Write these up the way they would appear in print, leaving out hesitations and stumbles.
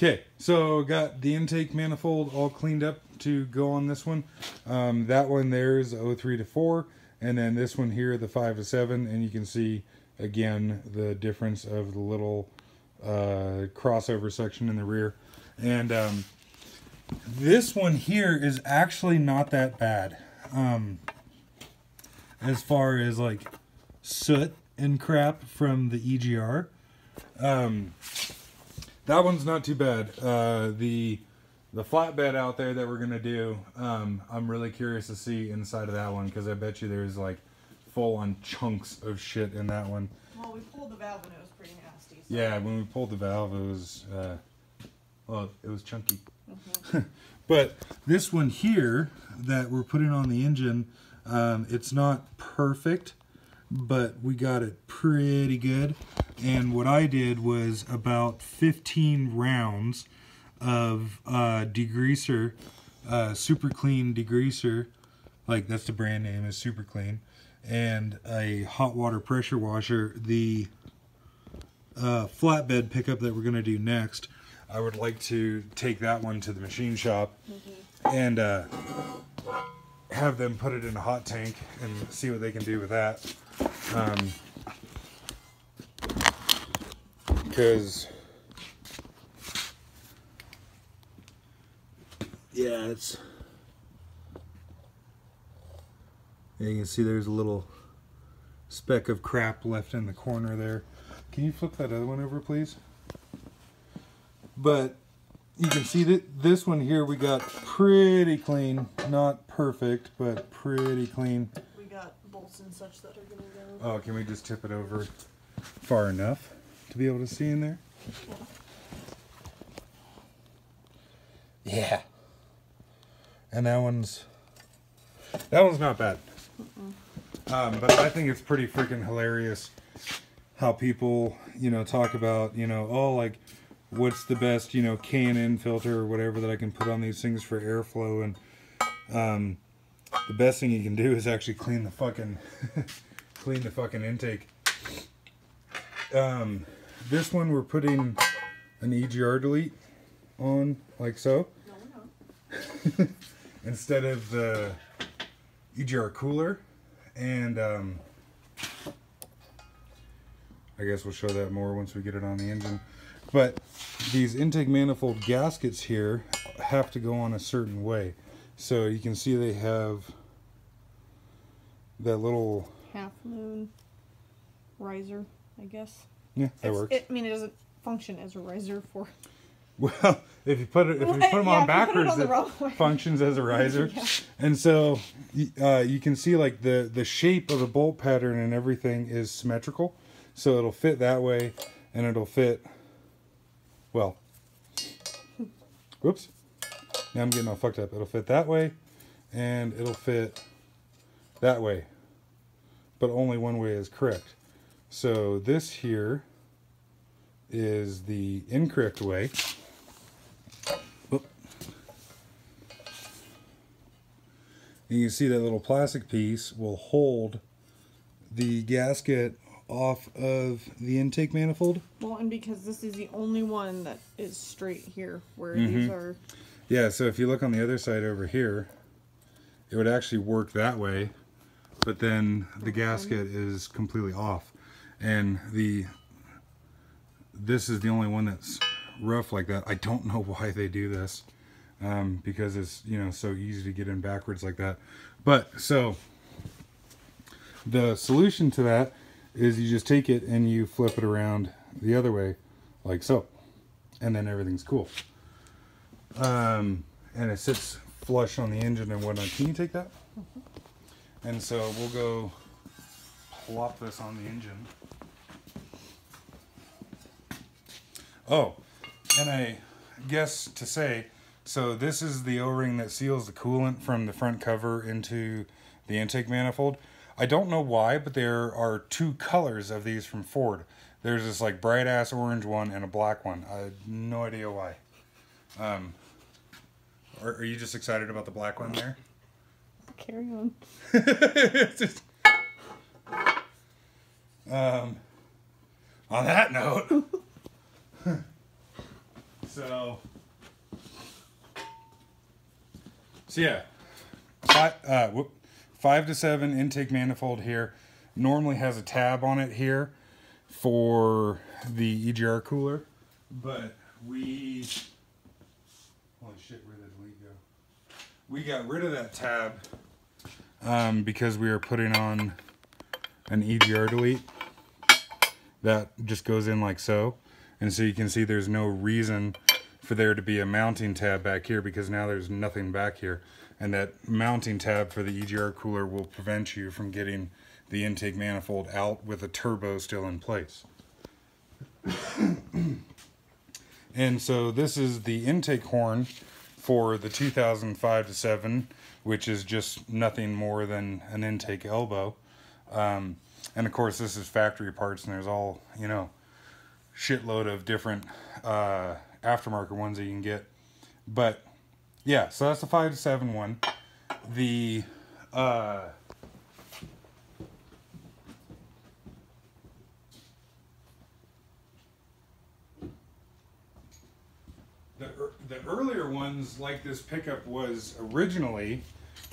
Okay, so got the intake manifold all cleaned up to go on this one. That one there is 03 to 4, and then this one here, the 5 to 7, and you can see again the difference of the little crossover section in the rear. And this one here is actually not that bad as far as like soot and crap from the EGR. That one's not too bad. The flatbed out there that we're gonna do, I'm really curious to see inside of that one, because I bet you there's like full-on chunks of shit in that one. Well, we pulled the valve and it was pretty nasty. So. Yeah, when we pulled the valve, it was well, it was chunky. But this one here that we're putting on the engine, it's not perfect, but we got it pretty good. And what I did was about 15 rounds of degreaser, super clean degreaser, like that's the brand name, is super clean, and a hot water pressure washer. The flatbed pickup that we're going to do next, I would like to take that one to the machine shop and have them put it in a hot tank and see what they can do with that. Because yeah, it's, yeah, you can see there's a little speck of crap left in the corner there. Can you flip that other one over, please? But you can see that this one here we got pretty clean. Not perfect, but pretty clean. We got bolts and such that are gonna go. Oh, can we just tip it over far enough to be able to see in there? Yeah. And that one's not bad. But I think it's pretty freaking hilarious how people, you know, talk about, you know, oh, like, what's the best, you know, K&N filter or whatever that I can put on these things for airflow. And the best thing you can do is actually clean the fucking clean the fucking intake. This one we're putting an EGR delete on, like so. No, we're not. Instead of the EGR cooler. And I guess we'll show that more once we get it on the engine. But these intake manifold gaskets here have to go on a certain way. So you can see they have that little half moon riser, I guess. Yeah, that works. I mean, it doesn't function as a riser for. Well, if you put them on backwards, it functions as a riser. Yeah. And so you can see like the shape of the bolt pattern and everything is symmetrical. So it'll fit that way, and it'll fit, well, whoops. Now I'm getting all fucked up. It'll fit that way, and it'll fit that way. But only one way is correct. So this here is the incorrect way. Oop. You can see that little plastic piece will hold the gasket off of the intake manifold. Well, and because this is the only one that is straight here, where these are. Yeah, so if you look on the other side over here, it would actually work that way, but then the gasket is completely off. And this is the only one that's rough like that. I don't know why they do this, because it's, you know, so easy to get in backwards like that. But so the solution to that is you just take it and you flip it around the other way, like so, and then everything's cool. And it sits flush on the engine and whatnot. Can you take that? And so we'll go plop this on the engine. Oh, and I guess to say, so this is the O-ring that seals the coolant from the front cover into the intake manifold. I don't know why, but there are two colors of these from Ford. There's this like bright ass orange one and a black one. I have no idea why. Are you just excited about the black one there? Carry on. Just, on that note, So yeah, 5 to 7 intake manifold here. Normally has a tab on it here for the EGR cooler, but holy shit, where did we go? We got rid of that tab because we are putting on an EGR delete that just goes in like so. And so you can see there's no reason for there to be a mounting tab back here because now there's nothing back here. And that mounting tab for the EGR cooler will prevent you from getting the intake manifold out with a turbo still in place. And so this is the intake horn for the 2005 to 7, which is just nothing more than an intake elbow. And of course this is factory parts, and there's all, you know, shitload of different aftermarket ones that you can get. But yeah, so that's the 5 to 7 one. The the earlier ones, like this pickup was originally,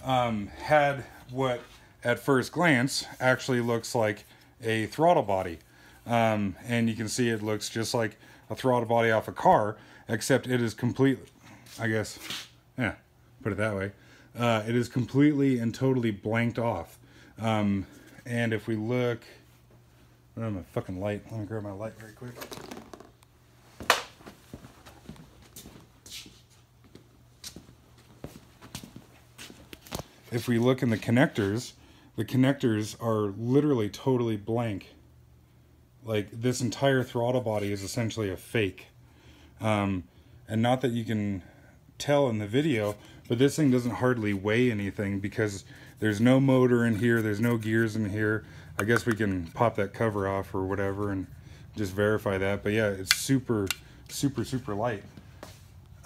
had what at first glance actually looks like a throttle body. And you can see it looks just like a throttle body off a car, except it is completely, I guess, yeah, put it that way. It is completely and totally blanked off. And if we look, I don't have my fucking light. Let me grab my light very quick. If we look in the connectors are literally totally blank. Like, this entire throttle body is essentially a fake. And not that you can tell in the video, but this thing doesn't hardly weigh anything because there's no motor in here, there's no gears in here. I guess we can pop that cover off or whatever and just verify that. But yeah, it's super, super, super light.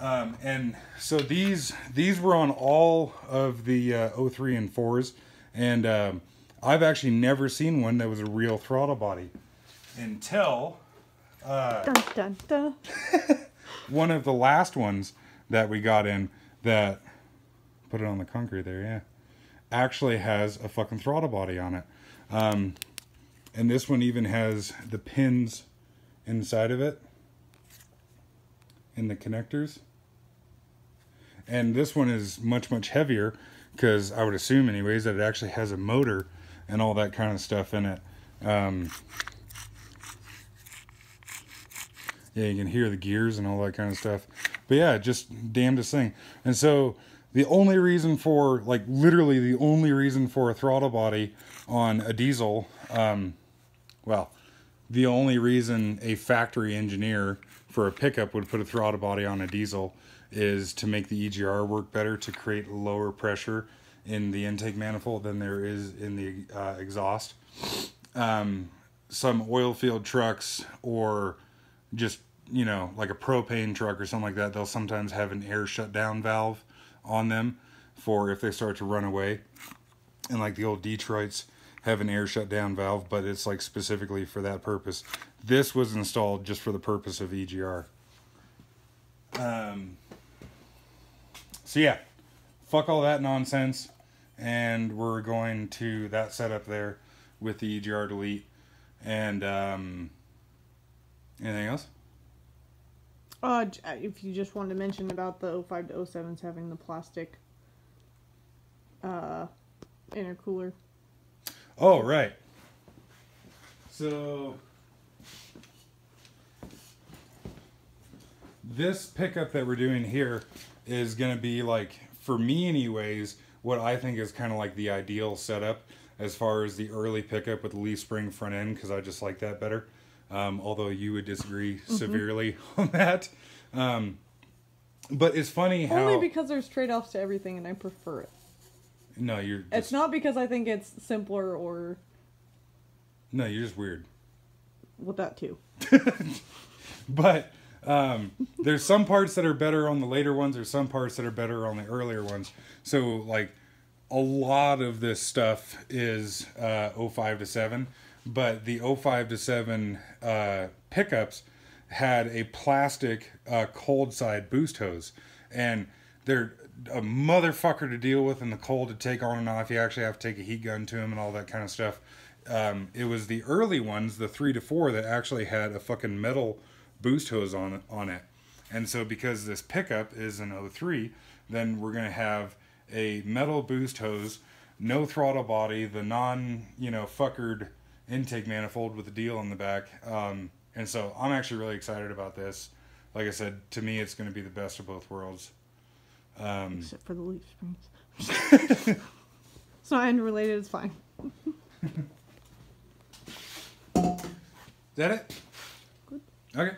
And so these were on all of the 03 and 4s, and I've actually never seen one that was a real throttle body until dun, dun, dun. one of the last ones that we got in that, put it on the concrete there, yeah, actually has a fucking throttle body on it. And this one even has the pins inside of it in the connectors. And this one is much, much heavier because I would assume anyways that it actually has a motor and all that kind of stuff in it. Yeah, you can hear the gears and all that kind of stuff. But yeah, just damnedest thing. And so the only reason for, like, literally the only reason for a throttle body on a diesel, well, the only reason a factory engineer for a pickup would put a throttle body on a diesel is to make the EGR work better, to create lower pressure in the intake manifold than there is in the exhaust. Some oil field trucks, or just, you know, like a propane truck or something like that, they'll sometimes have an air shutdown valve on them for if they start to run away. And like the old Detroits have an air shutdown valve, but it's like specifically for that purpose. This was installed just for the purpose of EGR. So yeah, fuck all that nonsense, and we're going to that setup there with the EGR delete. And anything else? If you just wanted to mention about the 05 to 07s having the plastic intercooler. Oh, right. So this pickup that we're doing here is going to be, like, for me anyways, what I think is kind of like the ideal setup as far as the early pickup with the leaf spring front end, because I just like that better. Although you would disagree severely on that. But it's funny how... Only because there's trade-offs to everything and I prefer it. No, you're just... It's not because I think it's simpler or... No, you're just weird. Well, that too. But there's some parts that are better on the later ones. There's some parts that are better on the earlier ones. So, like, a lot of this stuff is 05 to 7. But the 05 to 7 pickups had a plastic cold side boost hose, and they're a motherfucker to deal with in the cold to take on and off. You actually have to take a heat gun to them and all that kind of stuff. It was the early ones, the 3 to 4, that actually had a fucking metal boost hose on it. And so because this pickup is an 03, then we're going to have a metal boost hose, no throttle body, the fuckered intake manifold with a deal on the back. And so I'm actually really excited about this. Like I said, to me, it's going to be the best of both worlds. Except for the leaf springs. It's not unrelated, it's fine. Is that it? Good. Okay.